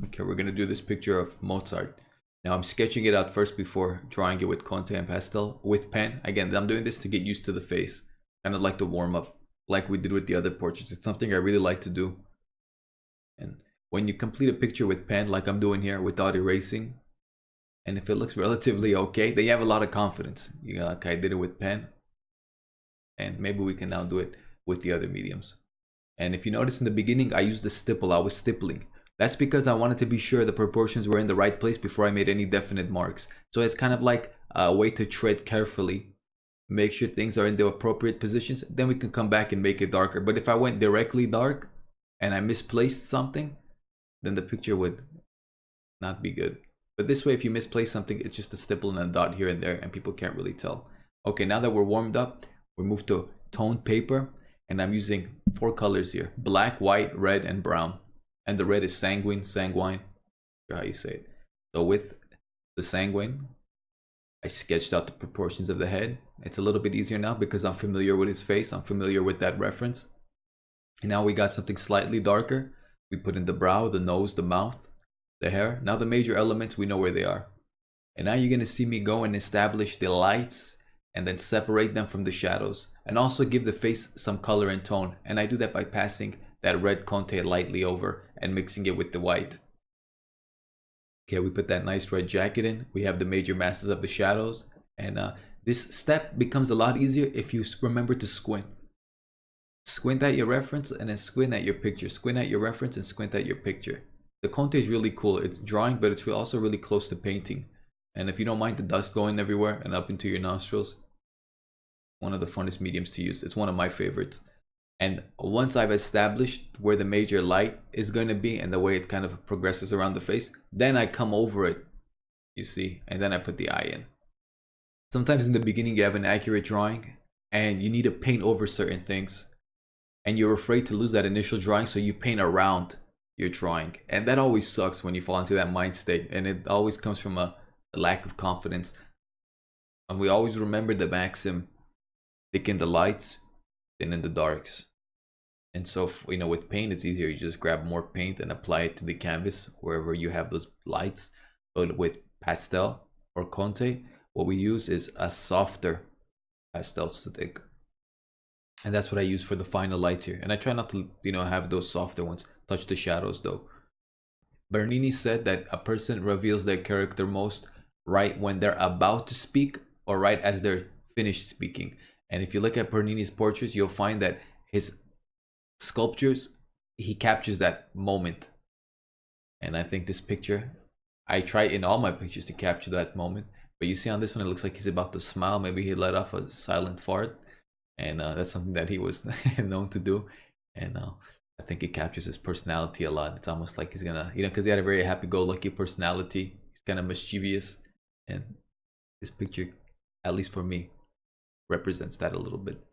Okay, we're gonna do this picture of Mozart. Now I'm sketching it out first before drawing it with conte and pastel with pen. Again, I'm doing this to get used to the face. Kind of like to warm up, like we did with the other portraits. It's something I really like to do. And when you complete a picture with pen, like I'm doing here without erasing, and if it looks relatively okay, then you have a lot of confidence. You know, like I did it with pen, and maybe we can now do it with the other mediums. And if you notice in the beginning, I used the stipple. I was stippling. That's because I wanted to be sure the proportions were in the right place before I made any definite marks. So it's kind of like a way to tread carefully, make sure things are in the appropriate positions. Then we can come back and make it darker. But if I went directly dark and I misplaced something, then the picture would not be good. But this way, if you misplace something, it's just a stipple and a dot here and there, and people can't really tell. Okay, now that we're warmed up, we move to toned paper. And I'm using 4 colors here: black, white, red, and brown. And the red is sanguine, how you say it. So with the sanguine, I sketched out the proportions of the head. It's a little bit easier now because I'm familiar with his face. I'm familiar with that reference. And now we got something slightly darker. We put in the brow, the nose, the mouth, the hair. Now the major elements, we know where they are. And now you're gonna see me go and establish the lights and then separate them from the shadows, and also give the face some color and tone. And I do that by passing that red conte lightly over and mixing it with the white. Okay, we put that nice red jacket in. We have the major masses of the shadows, and this step becomes a lot easier if you remember to squint. Squint at your reference and then squint at your picture. Squint at your reference and squint at your picture. The conte is really cool. It's drawing, but it's also really close to painting. And if you don't mind the dust going everywhere and up into your nostrils, one of the funnest mediums to use. It's one of my favorites. And once I've established where the major light is going to be and the way it kind of progresses around the face, then I come over it, you see, and then I put the eye in. Sometimes in the beginning you have an accurate drawing and you need to paint over certain things, and you're afraid to lose that initial drawing, so you paint around your drawing. And that always sucks when you fall into that mind state, and it always comes from a lack of confidence. And we always remember the maxim: thicken the lights, thin in the darks. And so, you know, with paint, it's easier. You just grab more paint and apply it to the canvas wherever you have those lights. But with pastel or conte, what we use is a softer pastel stick. And that's what I use for the final lights here. And I try not to, you know, have those softer ones touch the shadows though. Bernini said that a person reveals their character most right when they're about to speak or right as they're finished speaking. And if you look at Bernini's portraits, you'll find that his sculptures, he captures that moment. And I think this picture, I try in all my pictures to capture that moment. But you see on this one, it looks like he's about to smile. Maybe he let off a silent fart. And that's something that he was known to do. And I think it captures his personality a lot. It's almost like he's gonna, you know, because he had a very happy-go-lucky personality. He's kind of mischievous. And this picture, at least for me, represents that a little bit.